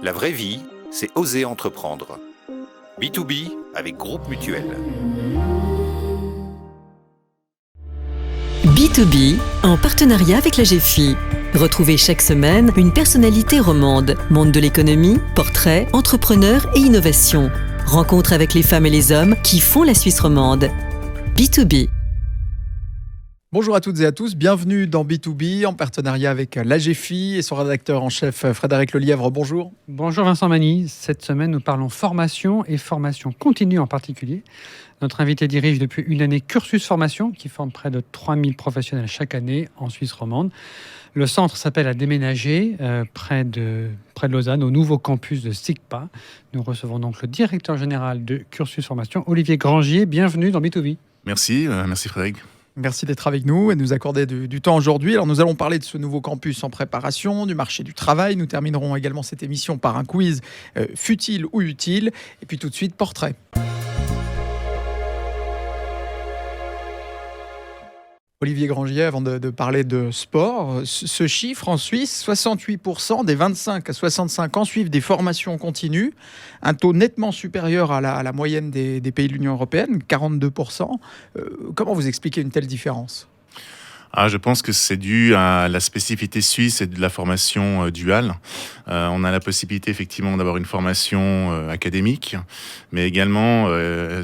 La vraie vie, c'est oser entreprendre. B2B avec Groupe Mutuel. B2B en partenariat avec la GFI. Retrouvez chaque semaine une personnalité romande, monde de l'économie, portrait, entrepreneur et innovation. Rencontre avec les femmes et les hommes qui font la Suisse romande. B2B. Bonjour à toutes et à tous, bienvenue dans B2B en partenariat avec la GFI et son rédacteur en chef Frédéric Lelièvre. Bonjour. Bonjour Vincent Magny. Cette semaine, nous parlons formation et formation continue en particulier. Notre invité dirige depuis une année Cursus Formation qui forme près de 3000 professionnels chaque année en Suisse romande. Le centre s'appelle à déménager près de Lausanne, au nouveau campus de SIGPA. Nous recevons donc le directeur général de Cursus Formation, Olivier Grangier. Bienvenue dans B2B. Merci Frédéric. Merci d'être avec nous et de nous accorder du temps aujourd'hui. Alors nous allons parler de ce nouveau campus en préparation, du marché du travail. Nous terminerons également cette émission par un quiz futile ou utile. Et puis tout de suite, portrait. Olivier Grangier, avant de parler de sport, ce chiffre en Suisse, 68% des 25 à 65 ans suivent des formations continues, un taux nettement supérieur à la moyenne des pays de l'Union européenne, 42%. Comment vous expliquez une telle différence ? Je pense que c'est dû à la spécificité suisse et de la formation duale. On a la possibilité effectivement d'avoir une formation académique, mais également,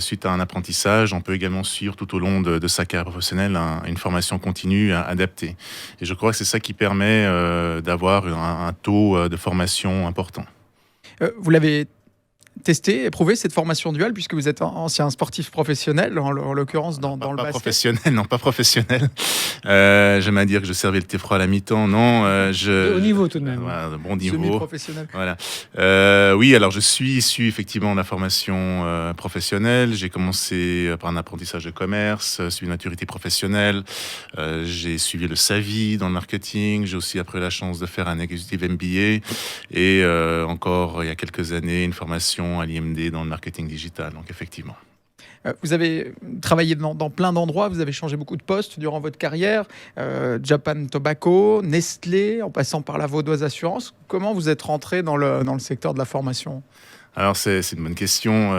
suite à un apprentissage, on peut également suivre tout au long de sa carrière professionnelle une formation continue adaptée. Et je crois que c'est ça qui permet d'avoir un taux de formation important. Vous l'avez testé, éprouvé cette formation duale, puisque vous êtes ancien sportif professionnel, en l'occurrence dans le basket. Pas professionnel. J'aime à dire que je servais le thé froid à la mi-temps. Non, de haut niveau tout de même. Voilà, de bon niveau. Semi-professionnel. Voilà. Oui, alors je suis issu effectivement de la formation professionnelle. J'ai commencé par un apprentissage de commerce, suivi une maturité professionnelle. J'ai suivi le SAVI dans le marketing. J'ai aussi après la chance de faire un executive MBA et encore il y a quelques années une formation à l'IMD dans le marketing digital, donc effectivement. Vous avez travaillé dans plein d'endroits, vous avez changé beaucoup de postes durant votre carrière, Japan Tobacco, Nestlé, en passant par la Vaudoise Assurance. Comment vous êtes rentré dans le secteur de la formation ? Alors c'est une bonne question.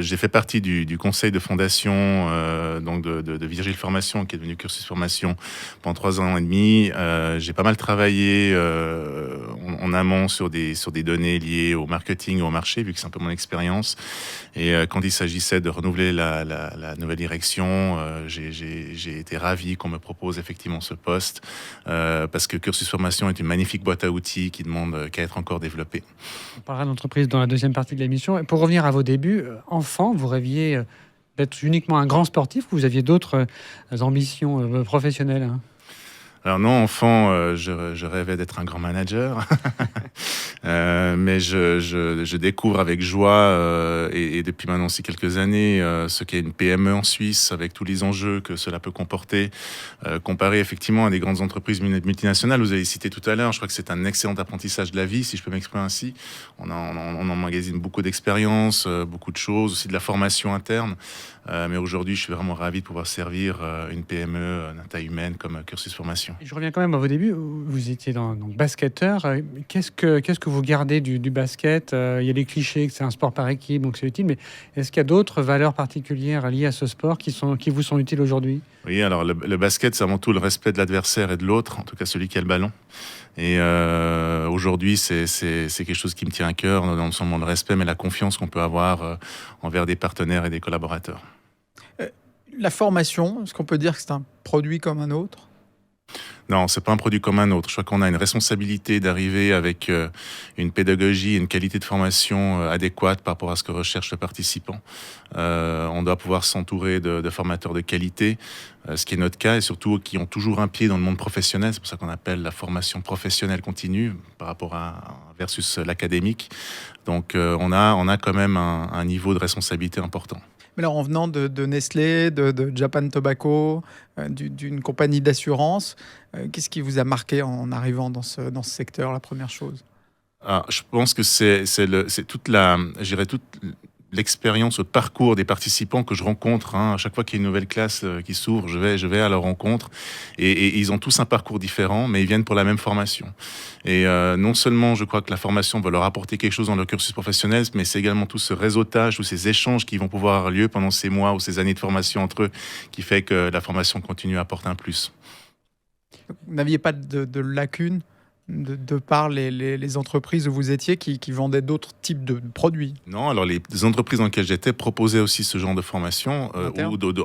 J'ai fait partie du conseil de fondation donc de Virgile Formation, qui est devenu Cursus Formation pendant 3 ans et demi. J'ai pas mal travaillé en amont sur des données liées au marketing et au marché, vu que c'est un peu mon expérience. Et quand il s'agissait de renouveler la nouvelle direction, j'ai été ravi qu'on me propose effectivement ce poste parce que Cursus Formation est une magnifique boîte à outils qui demande qu'à être encore développée. On parlera d'entreprise dans la deuxième partie de l'émission. Et pour revenir à vos débuts, enfant, vous rêviez d'être uniquement un grand sportif ou vous aviez d'autres ambitions professionnelles ? Alors non, enfant, je rêvais d'être un grand manager, mais je découvre avec joie et depuis maintenant aussi quelques années ce qu'est une PME en Suisse avec tous les enjeux que cela peut comporter, comparé effectivement à des grandes entreprises multinationales. Vous avez cité tout à l'heure, je crois que c'est un excellent apprentissage de la vie, si je peux m'exprimer ainsi. On emmagasine beaucoup d'expériences, beaucoup de choses, aussi de la formation interne. Mais aujourd'hui, je suis vraiment ravi de pouvoir servir une PME à taille humaine comme Cursus Formation. Je reviens quand même à vos débuts. Vous étiez donc basketteur. Qu'est-ce que vous gardez du basket ? Il y a les clichés que c'est un sport par équipe, donc c'est utile. Mais est-ce qu'il y a d'autres valeurs particulières liées à ce sport qui vous sont utiles aujourd'hui ? Oui, alors le basket, c'est avant tout le respect de l'adversaire et de l'autre, en tout cas celui qui a le ballon. Et aujourd'hui, c'est quelque chose qui me tient à cœur, non seulement le respect, mais la confiance qu'on peut avoir envers des partenaires et des collaborateurs. La formation, est-ce qu'on peut dire que c'est un produit comme un autre ? Non, c'est pas un produit comme un autre. Je crois qu'on a une responsabilité d'arriver avec une pédagogie et une qualité de formation adéquate par rapport à ce que recherche le participant. On doit pouvoir s'entourer de formateurs de qualité, ce qui est notre cas, et surtout qui ont toujours un pied dans le monde professionnel. C'est pour ça qu'on appelle la formation professionnelle continue par rapport versus l'académique. Donc on a quand même un niveau de responsabilité important. Mais alors, en venant de Nestlé, de Japan Tobacco, d'une compagnie d'assurance, qu'est-ce qui vous a marqué en arrivant dans ce secteur, la première chose ? Je pense que c'est toute l'expérience, le parcours des participants que je rencontre. À chaque fois qu'il y a une nouvelle classe qui s'ouvre, je vais à leur rencontre. Et ils ont tous un parcours différent, mais ils viennent pour la même formation. Et non seulement, je crois que la formation va leur apporter quelque chose dans leur cursus professionnel, mais c'est également tout ce réseautage, tous ces échanges qui vont pouvoir avoir lieu pendant ces mois ou ces années de formation entre eux, qui fait que la formation continue apporte un plus. Vous n'aviez pas de lacunes de par les entreprises où vous étiez qui vendaient d'autres types de produits? Non, alors les entreprises dans lesquelles j'étais proposaient aussi ce genre de formation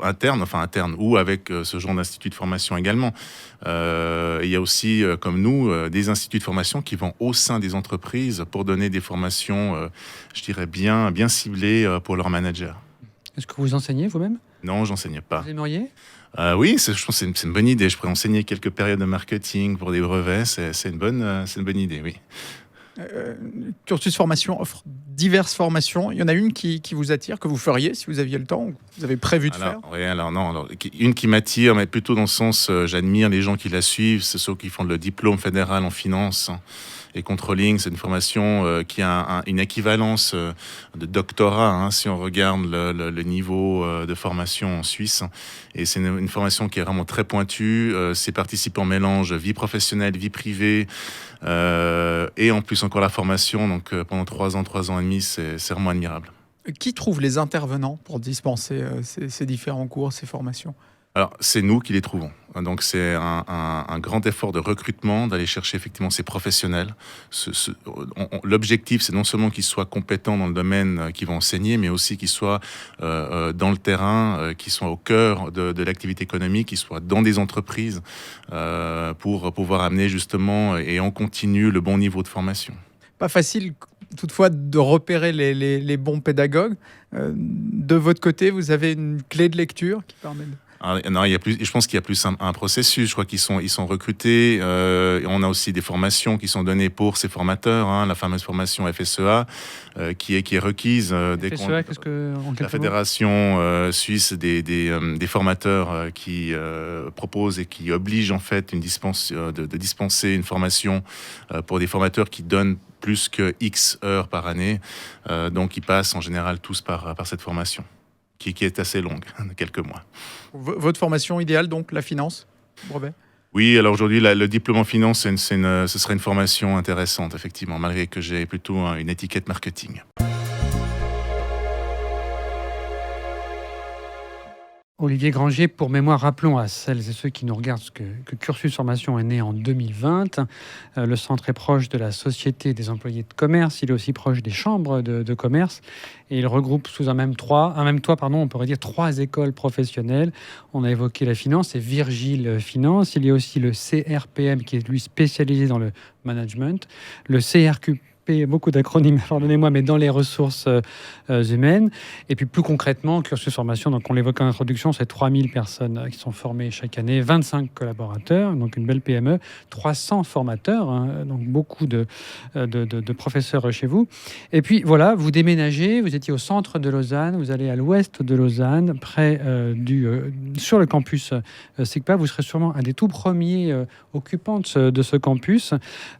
interne ou avec ce genre d'institut de formation également. Il y a aussi, comme nous, des instituts de formation qui vont au sein des entreprises pour donner des formations, je dirais bien ciblées pour leurs managers. Est-ce que vous enseignez vous-même? Non, j'enseignais pas. Vous aimeriez? Oui, je pense que c'est une bonne idée. Je pourrais enseigner quelques périodes de marketing pour des brevets. C'est une bonne idée, oui. Cursus formation offre diverses formations. Il y en a une qui vous attire, que vous feriez si vous aviez le temps, ou que vous avez prévu de faire? Oui, une qui m'attire, mais plutôt dans le sens, j'admire les gens qui la suivent, c'est ceux qui font le diplôme fédéral en finance et controlling. C'est une formation qui a une équivalence de doctorat, si on regarde le niveau de formation en Suisse. Et c'est une formation qui est vraiment très pointue. Ces participants mélangent vie professionnelle, vie privée, et en plus encore la formation. Donc pendant 3 ans et demi, c'est vraiment admirable. Qui trouve les intervenants pour dispenser ces différents cours, ces formations? Alors, c'est nous qui les trouvons. Donc, c'est un grand effort de recrutement, d'aller chercher effectivement ces professionnels. L'objectif, c'est non seulement qu'ils soient compétents dans le domaine qu'ils vont enseigner, mais aussi qu'ils soient dans le terrain, qu'ils soient au cœur de l'activité économique, qu'ils soient dans des entreprises pour pouvoir amener justement et en continu le bon niveau de formation. Pas facile, toutefois, de repérer les bons pédagogues. De votre côté, vous avez une clé de lecture qui permet de... Non, je pense qu'il y a plus un processus. Je crois qu'ils sont recrutés. On a aussi des formations qui sont données pour ces formateurs. La fameuse formation FSEA qui est requise. FSEA, qu'est-ce que la Fédération suisse des formateurs qui propose et qui oblige en fait de dispenser une formation pour des formateurs qui donnent plus que X heures par année. Donc ils passent en général tous par cette formation. Qui est assez longue, de quelques mois. Votre formation idéale, donc, la finance, brevet? Oui, alors aujourd'hui, le diplôme en finance, ce serait une formation intéressante, effectivement, malgré que j'ai plutôt une étiquette marketing. Olivier Grangier, pour mémoire, rappelons à celles et ceux qui nous regardent que Cursus Formation est né en 2020. Le centre est proche de la Société des employés de commerce. Il est aussi proche des chambres de commerce. Et il regroupe sous un même toit, on pourrait dire 3 écoles professionnelles. On a évoqué la finance et Virgile Finance. Il y a aussi le CRPM qui est lui spécialisé dans le management. Le CRQ, beaucoup d'acronymes, pardonnez-moi, mais dans les ressources humaines. Et puis plus concrètement, Cursus Formation, donc on l'évoquait en introduction, c'est 3000 personnes qui sont formées chaque année, 25 collaborateurs, donc une belle PME, 300 formateurs, donc beaucoup de professeurs chez vous. Et puis voilà, vous déménagez, vous étiez au centre de Lausanne, vous allez à l'ouest de Lausanne, près sur le campus SICPA. Vous serez sûrement un des tout premiers occupants de ce campus.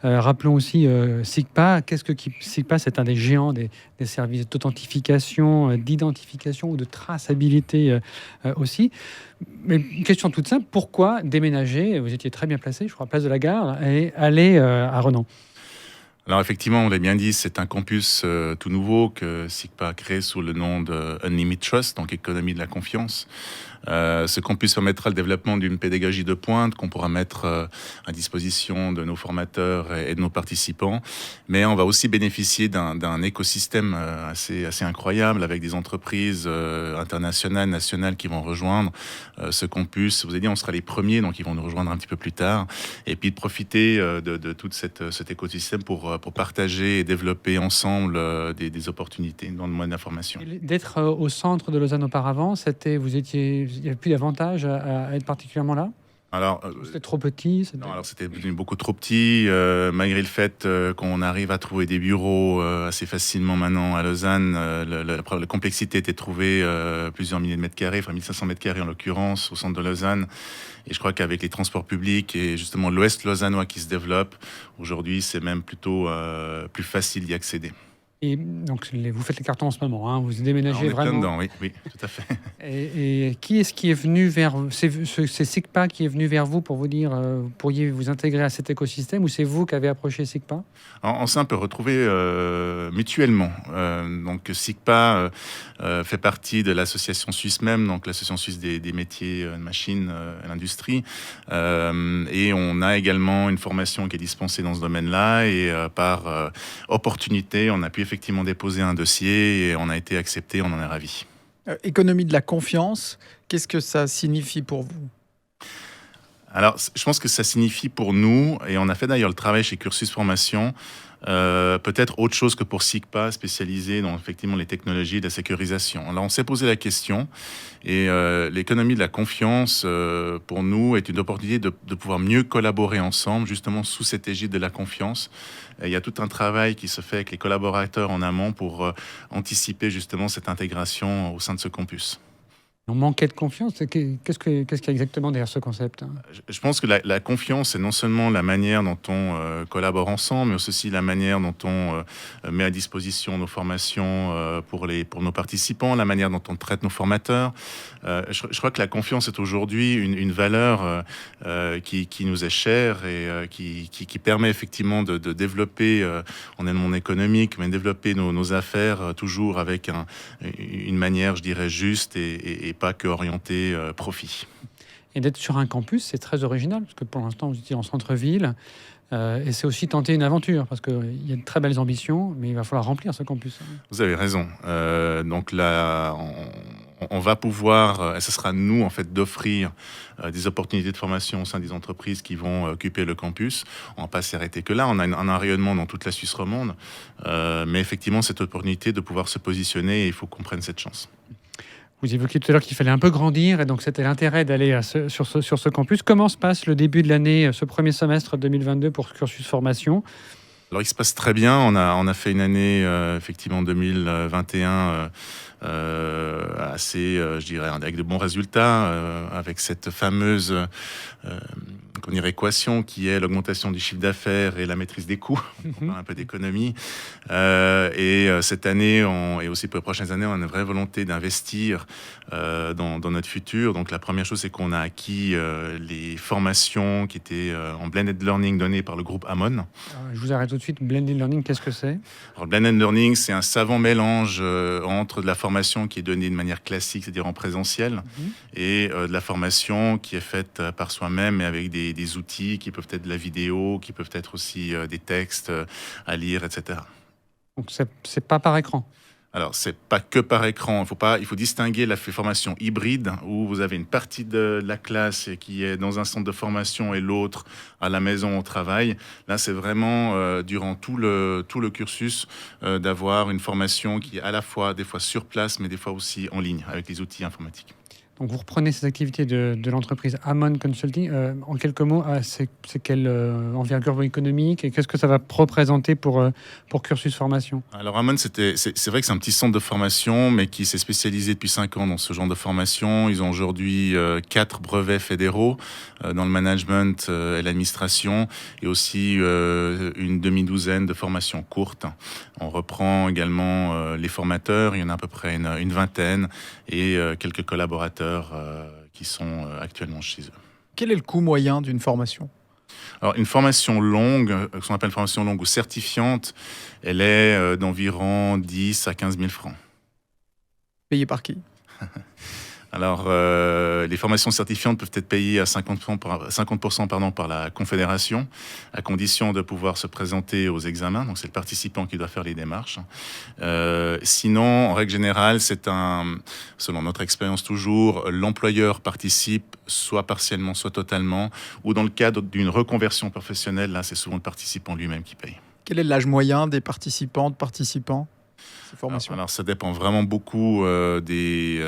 Rappelons aussi SICPA. Qu'est-ce que SICPA? C'est un des géants des services d'authentification, d'identification ou de traçabilité aussi. Mais une question toute simple, pourquoi déménager? Vous étiez très bien placé, je crois, à Place de la Gare, et aller à Renan. Alors effectivement, on l'a bien dit, c'est un campus tout nouveau que SICPA a créé sous le nom de Unlimited Trust, donc économie de la confiance. Ce campus permettra le développement d'une pédagogie de pointe qu'on pourra mettre à disposition de nos formateurs et de nos participants. Mais on va aussi bénéficier d'un écosystème assez incroyable avec des entreprises internationales, nationales qui vont rejoindre ce campus. Vous avez dit, on sera les premiers, donc ils vont nous rejoindre un petit peu plus tard. Et puis de profiter de tout cet écosystème pour partager et développer ensemble des opportunités dans le monde de l'information. D'être au centre de Lausanne auparavant, il n'y avait plus d'avantage à être particulièrement là? Alors, c'était trop petit? Non, alors c'était devenu beaucoup trop petit, malgré le fait qu'on arrive à trouver des bureaux assez facilement maintenant à Lausanne. La complexité était de trouver plusieurs milliers de mètres carrés, 1500 mètres carrés en l'occurrence, au centre de Lausanne. Et je crois qu'avec les transports publics et justement l'Ouest lausannois qui se développe, aujourd'hui c'est même plutôt plus facile d'y accéder. Et donc, vous faites les cartons en ce moment, hein, vous Alors, déménagez on est plein vraiment. dedans, oui, oui, tout à fait. Et qui est-ce qui est venu vers vous? C'est SIGPA qui est venu vers vous pour vous dire vous pourriez vous intégrer à cet écosystème, ou c'est vous qui avez approché SIGPA? On s'est un peu retrouvés mutuellement. Donc SIGPA fait partie de l'association suisse même, donc l'association suisse des métiers de machines et l'industrie. Et on a également une formation qui est dispensée dans ce domaine-là. Et par opportunité, on a pu effectivement déposer un dossier et on a été accepté, on en est ravis. Économie de la confiance, qu'est-ce que ça signifie pour vous? Alors, je pense que ça signifie pour nous, et on a fait d'ailleurs le travail chez Cursus Formation, peut-être autre chose que pour SIGPA, spécialisé dans effectivement les technologies de la sécurisation. Là, on s'est posé la question, et l'économie de la confiance, pour nous, est une opportunité de pouvoir mieux collaborer ensemble, justement sous cette égide de la confiance. Et il y a tout un travail qui se fait avec les collaborateurs en amont pour anticiper justement cette intégration au sein de ce campus. On manquait de confiance. Qu'est-ce qu'il y a exactement derrière ce concept? Je pense que la confiance, c'est non seulement la manière dont on collabore ensemble, mais aussi la manière dont on met à disposition nos formations pour nos participants, la manière dont on traite nos formateurs. Je crois que la confiance est aujourd'hui une valeur qui nous est chère et qui permet effectivement de développer, on est dans le monde économique, mais développer nos affaires toujours avec une manière, je dirais, juste et pas que orienté profit. Et d'être sur un campus, c'est très original, parce que pour l'instant, vous étiez en centre-ville, et c'est aussi tenter une aventure, parce qu'il y a de très belles ambitions, mais il va falloir remplir ce campus. Vous avez raison. Donc là, on va pouvoir, et ce sera à nous en fait d'offrir des opportunités de formation au sein des entreprises qui vont occuper le campus. On ne va pas s'arrêter que là. On a un rayonnement dans toute la Suisse romande, mais effectivement, cette opportunité de pouvoir se positionner, et il faut qu'on prenne cette chance. Vous évoquiez tout à l'heure qu'il fallait un peu grandir, et donc c'était l'intérêt d'aller sur ce campus. Comment se passe le début de l'année, ce premier semestre 2022 pour Cursus Formation? Alors, il se passe très bien. On a fait une année, effectivement, 2021 assez, je dirais, avec de bons résultats, avec cette fameuse équation qui est l'augmentation du chiffre d'affaires et la maîtrise des coûts. On parle un peu d'économie. Et cette année, et aussi pour les prochaines années, on a une vraie volonté d'investir dans notre futur. Donc, la première chose, c'est qu'on a acquis les formations qui étaient en blended learning données par le groupe Amon. Je vous arrête tout de suite. Blended learning, qu'est-ce que c'est? Alors, blended learning, c'est un savant mélange entre de la formation qui est donnée de manière classique, c'est-à-dire en présentiel, et de la formation qui est faite par soi-même, mais avec des outils qui peuvent être de la vidéo, qui peuvent être aussi des textes à lire, etc. Donc, c'est pas par écran? Alors, c'est pas que par écran. Il faut distinguer la formation hybride, où vous avez une partie de la classe qui est dans un centre de formation et l'autre à la maison au travail. Là, c'est vraiment durant tout le cursus d'avoir une formation qui est à la fois des fois sur place, mais des fois aussi en ligne avec les outils informatiques. Donc, vous reprenez ces activités de l'entreprise Amon Consulting. En quelques mots, c'est quelle envergure économique, et qu'est-ce que ça va représenter pour Cursus Formation? Alors, Amon, c'est vrai que c'est un petit centre de formation, mais qui s'est spécialisé depuis 5 ans dans ce genre de formation. Ils ont aujourd'hui 4 brevets fédéraux dans le management et l'administration, et aussi une demi-douzaine de formations courtes. On reprend également les formateurs, il y en a à peu près une vingtaine, et quelques collaborateurs qui sont actuellement chez eux. Quel est le coût moyen d'une formation? Alors, une formation longue, ce qu'on appelle formation longue ou certifiante, elle est d'environ 10 à 15 000 francs. Payé par qui? Alors, les formations certifiantes peuvent être payées à 50% par la Confédération, à condition de pouvoir se présenter aux examens. Donc, c'est le participant qui doit faire les démarches. Sinon, en règle générale, selon notre expérience toujours, l'employeur participe soit partiellement, soit totalement, ou dans le cadre d'une reconversion professionnelle, là, c'est souvent le participant lui-même qui paye. Quel est l'âge moyen des participants ces formations? Alors, ça dépend vraiment beaucoup des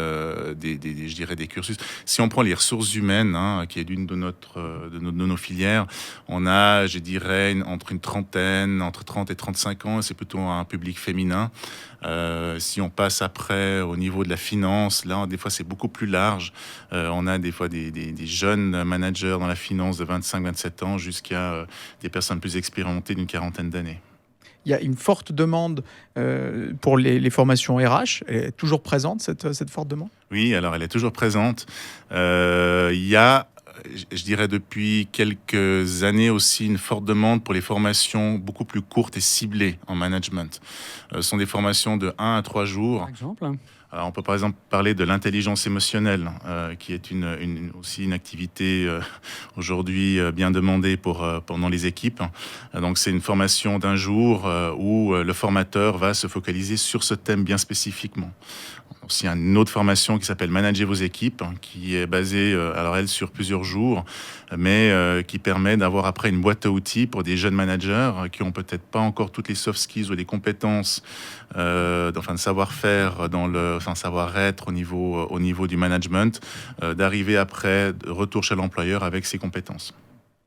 cursus. Si on prend les ressources humaines, qui est l'une de nos filières, on a, je dirais, entre 30 et 35 ans, c'est plutôt un public féminin. Si on passe après au niveau de la finance, là, des fois, c'est beaucoup plus large. On a des fois des jeunes managers dans la finance de 25-27 ans jusqu'à des personnes plus expérimentées d'une quarantaine d'années. Il y a une forte demande pour les formations RH. Elle est toujours présente, cette forte demande? Oui, alors elle est toujours présente. Il y a, je dirais depuis quelques années aussi, une forte demande pour les formations beaucoup plus courtes et ciblées en management. Ce sont des formations de 1 à 3 jours. Par exemple. Alors, on peut par exemple parler de l'intelligence émotionnelle, qui est aussi une activité aujourd'hui bien demandée pendant les équipes. Donc, c'est une formation d'1 jour où le formateur va se focaliser sur ce thème bien spécifiquement. Aussi, une autre formation qui s'appelle Manager vos équipes, qui est basée, alors elle, sur plusieurs jours, mais qui permet d'avoir après une boîte à outils pour des jeunes managers qui ont peut-être pas encore toutes les soft skills ou les compétences, de savoir-faire, savoir-être au niveau du management, d'arriver après, retour chez l'employeur avec ses compétences.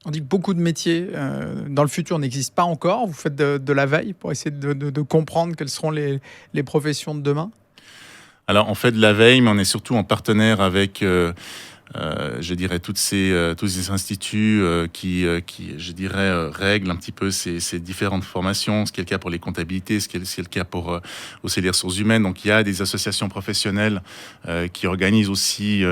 On dit que beaucoup de métiers dans le futur n'existent pas encore. Vous faites de la veille pour essayer de comprendre quelles seront les professions de demain? Alors, on fait de la veille, mais on est surtout en partenaire avec, je dirais, tous ces instituts qui, je dirais, règlent un petit peu ces différentes formations, ce qui est le cas pour les comptabilités, ce qui est le cas pour aussi les ressources humaines. Donc, il y a des associations professionnelles qui organisent aussi,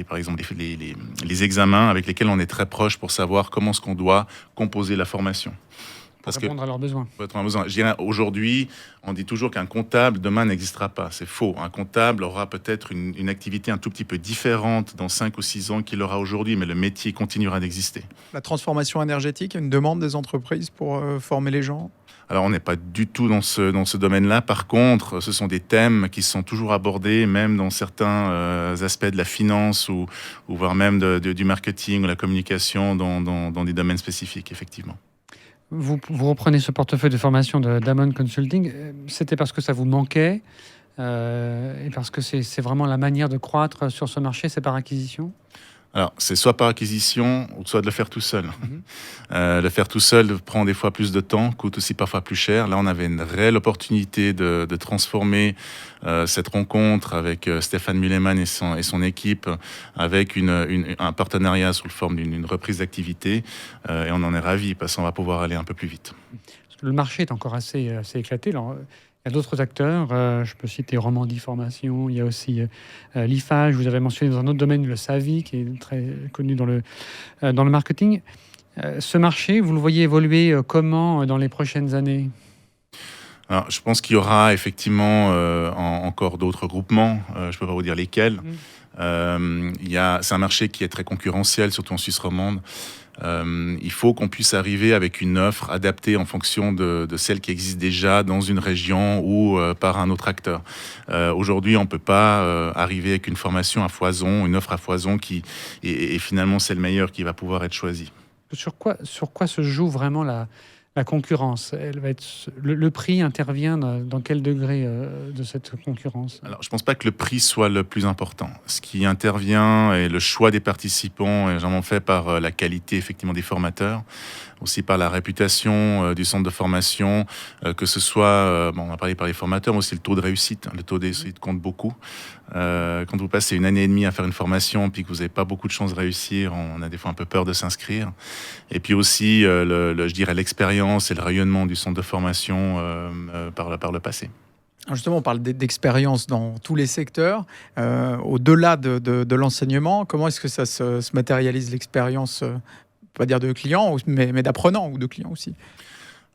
par exemple, les examens avec lesquels on est très proche pour savoir comment est-ce qu'on doit composer la formation. Pour répondre à leurs besoins. Je dirais, aujourd'hui, on dit toujours qu'un comptable, demain, n'existera pas. C'est faux. Un comptable aura peut-être une activité un tout petit peu différente dans 5 ou 6 ans qu'il aura aujourd'hui, mais le métier continuera d'exister. La transformation énergétique, il y a une demande des entreprises pour former les gens? Alors, on n'est pas du tout dans ce domaine-là. Par contre, ce sont des thèmes qui sont toujours abordés, même dans certains aspects de la finance ou voire même du marketing ou la communication dans des domaines spécifiques, effectivement. Vous reprenez ce portefeuille de formation d'Amon Consulting. C'était parce que ça vous manquait et parce que c'est vraiment la manière de croître sur ce marché, c'est par acquisition? Alors, c'est soit par acquisition, ou soit de le faire tout seul. Le faire tout seul prend des fois plus de temps, coûte aussi parfois plus cher. Là, on avait une réelle opportunité de transformer cette rencontre avec Stéphane Mulleman et son équipe, avec un partenariat sous la forme d'une reprise d'activité. Et on en est ravis, parce qu'on va pouvoir aller un peu plus vite. Parce que le marché est encore assez éclaté. Alors, il y a d'autres acteurs, je peux citer Romandie Formation, il y a aussi l'IFAGE, vous avez mentionné dans un autre domaine le SAVI, qui est très connu dans le marketing. Ce marché, vous le voyez évoluer comment dans les prochaines années? Alors, je pense qu'il y aura effectivement encore d'autres groupements, je ne peux pas vous dire lesquels. C'est un marché qui est très concurrentiel, surtout en Suisse romande. Il faut qu'on puisse arriver avec une offre adaptée en fonction de celle qui existe déjà dans une région ou par un autre acteur. Aujourd'hui, on ne peut pas arriver avec une formation à foison, une offre à foison et finalement c'est le meilleur qui va pouvoir être choisi. Sur quoi se joue vraiment la concurrence? Elle va être, le prix intervient dans quel degré de cette concurrence? Alors, je ne pense pas que le prix soit le plus important. Ce qui intervient est le choix des participants, et généralement fait par la qualité effectivement des formateurs, aussi par la réputation du centre de formation, que ce soit, on a parlé par les formateurs, mais aussi le taux de réussite. Le taux de réussite compte beaucoup. Quand vous passez 1 année et demie à faire une formation, puis que vous n'avez pas beaucoup de chances de réussir, on a des fois un peu peur de s'inscrire. Et puis aussi, je dirais, l'expérience et le rayonnement du centre de formation par le passé. Alors justement, on parle d'expérience dans tous les secteurs. Au-delà de l'enseignement, comment est-ce que ça se matérialise l'expérience, pas dire de clients, mais d'apprenants ou de clients aussi?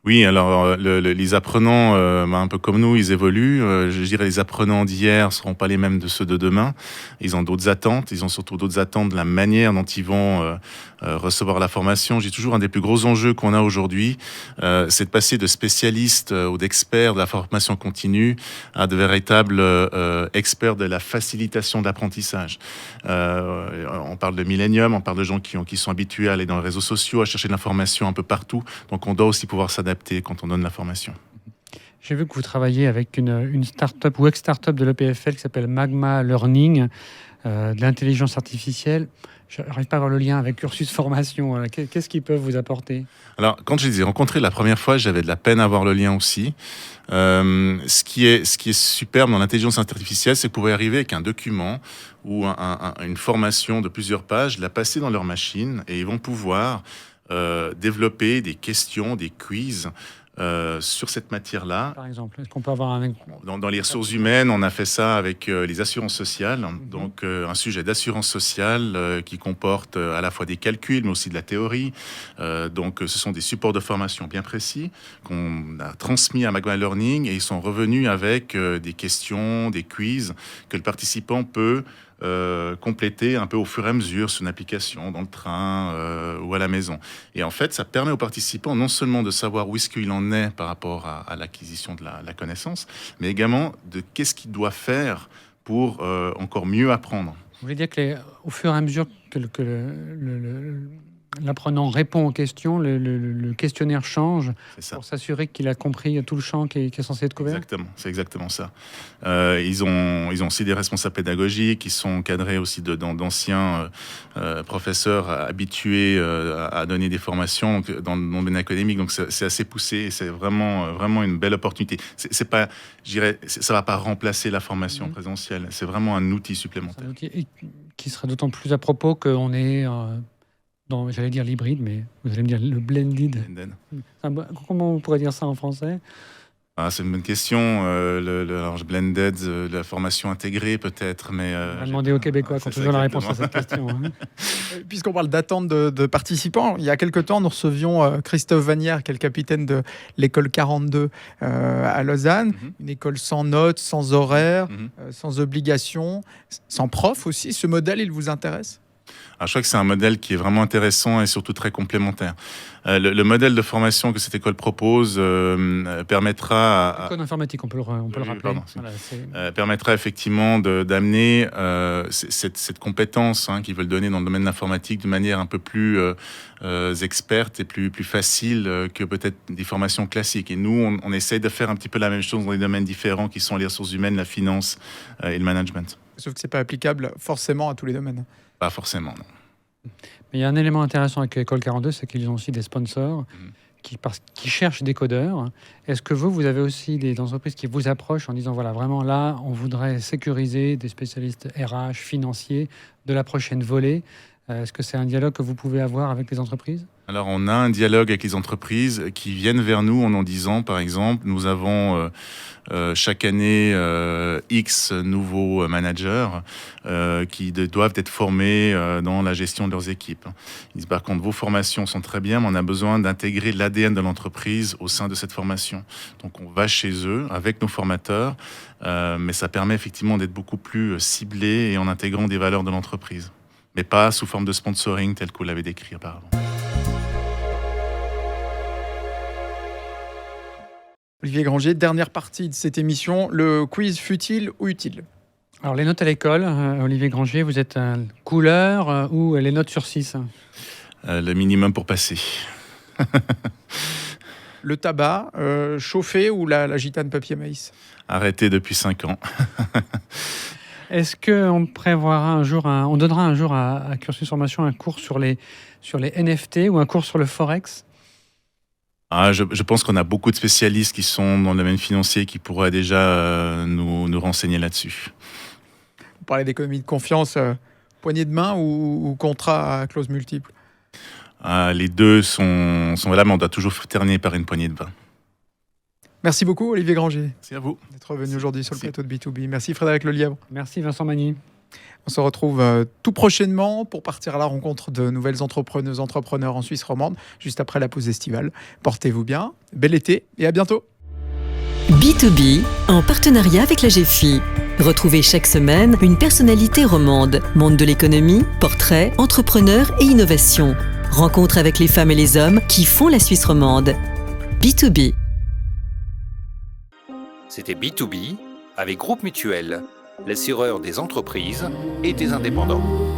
Oui, alors les apprenants, un peu comme nous, ils évoluent. Je dirais les apprenants d'hier ne seront pas les mêmes de ceux de demain. Ils ont d'autres attentes. Ils ont surtout d'autres attentes de la manière dont ils vont recevoir la formation. J'ai toujours un des plus gros enjeux qu'on a aujourd'hui, c'est de passer de spécialistes ou d'experts de la formation continue à de véritables experts de la facilitation d'apprentissage. On parle de millénium, on parle de gens qui sont habitués à aller dans les réseaux sociaux, à chercher de l'information un peu partout. Donc on doit aussi pouvoir s'adapter quand on donne la formation. J'ai vu que vous travaillez avec une start-up ou ex-start-up de l'EPFL qui s'appelle Magma Learning, de l'intelligence artificielle. Je n'arrive pas à voir le lien avec cursus formation. Qu'est-ce qu'ils peuvent vous apporter? Alors, quand je les ai rencontrés la première fois, j'avais de la peine à voir le lien aussi. Ce qui est superbe dans l'intelligence artificielle, c'est que vous pouvez arriver avec un document ou une formation de plusieurs pages, la passer dans leur machine et ils vont pouvoir développer des questions, des quiz sur cette matière-là. Par exemple, est-ce qu'on peut avoir un... Dans les ressources humaines, on a fait ça avec les assurances sociales. Donc, un sujet d'assurance sociale qui comporte à la fois des calculs, mais aussi de la théorie. Donc, ce sont des supports de formation bien précis qu'on a transmis à Magma Learning et ils sont revenus avec des questions, des quiz que le participant peut compléter un peu au fur et à mesure sur une application, dans le train ou à la maison. Et en fait, ça permet aux participants non seulement de savoir où est-ce qu'il en est par rapport à l'acquisition de la connaissance, mais également de qu'est-ce qu'il doit faire pour encore mieux apprendre. Vous voulez dire que au fur et à mesure que l'apprenant répond aux questions, le questionnaire change pour s'assurer qu'il a compris tout le champ qui est censé être couvert. Exactement, c'est exactement ça. Ils ont aussi des responsables pédagogiques qui sont cadrés aussi d'anciens professeurs habitués à donner des formations dans le domaine académique. Donc c'est assez poussé et c'est vraiment une belle opportunité. C'est pas, je dirais, ça va pas remplacer la formation présentielle. C'est vraiment un outil supplémentaire. Un outil et qui sera d'autant plus à propos qu'on est j'allais dire l'hybride, mais vous allez me dire le blended. Comment on pourrait dire ça en français ? C'est une bonne question. Blended, la formation intégrée peut-être, mais... on va demander aux Québécois qui ont toujours la réponse à cette question. Puisqu'on parle d'attente de participants, il y a quelque temps, nous recevions Christophe Vanière, qui est le capitaine de l'école 42 à Lausanne, une école sans notes, sans horaire, sans obligation, sans prof aussi. Ce modèle, il vous intéresse ? Alors, je crois que c'est un modèle qui est vraiment intéressant et surtout très complémentaire. Le modèle de formation que cette école propose permettra... Code informatique, on peut le rappeler. Pardon, permettra effectivement d'amener cette compétence qu'ils veulent donner dans le domaine de l'informatique de manière un peu plus experte et plus facile que peut-être des formations classiques. Et nous, on essaie de faire un petit peu la même chose dans des domaines différents qui sont les ressources humaines, la finance et le management. Sauf que ce n'est pas applicable forcément à tous les domaines. Pas forcément, non. Mais il y a un élément intéressant avec l'école 42, c'est qu'ils ont aussi des sponsors qui cherchent des codeurs. Est-ce que vous avez aussi des entreprises qui vous approchent en disant, voilà, vraiment là, on voudrait sécuriser des spécialistes RH, financiers de la prochaine volée ? Est-ce que c'est un dialogue que vous pouvez avoir avec les entreprises ? Alors, on a un dialogue avec les entreprises qui viennent vers nous en disant, par exemple, nous avons chaque année X nouveaux managers qui doivent être formés dans la gestion de leurs équipes. Ils disent, par contre, vos formations sont très bien, mais on a besoin d'intégrer l'ADN de l'entreprise au sein de cette formation. Donc, on va chez eux avec nos formateurs, mais ça permet effectivement d'être beaucoup plus ciblé et en intégrant des valeurs de l'entreprise, mais pas sous forme de sponsoring tel que vous l'avez décrit auparavant. Olivier Granger, dernière partie de cette émission, le quiz fut-il ou utile ? Alors, les notes à l'école, Olivier Granger, vous êtes un couleur ou les notes sur 6 ? Le minimum pour passer. Le tabac, chauffé ou la gitane papier maïs ? Arrêté depuis 5 ans. Est-ce qu'on prévoira un jour, on donnera un jour à Cursus Formation un cours sur les NFT ou un cours sur le Forex ? Je pense qu'on a beaucoup de spécialistes qui sont dans le domaine financier qui pourraient déjà nous renseigner là-dessus. Vous parlez d'économie de confiance, poignée de main ou contrat à clause multiple ? Les deux sont là, mais on doit toujours terminer par une poignée de main. Merci beaucoup Olivier Granger. Merci à vous. D'être venu aujourd'hui sur le plateau de B2B. Merci Frédéric Lelièvre. Merci Vincent Magny. On se retrouve tout prochainement pour partir à la rencontre de nouvelles entrepreneurs en Suisse romande, juste après la pause estivale. Portez-vous bien, bel été et à bientôt. B2B, en partenariat avec la GFI. Retrouvez chaque semaine une personnalité romande, monde de l'économie, portrait, entrepreneur et innovation. Rencontre avec les femmes et les hommes qui font la Suisse romande. B2B. C'était B2B avec Groupe Mutuel, l'assureur des entreprises et des indépendants.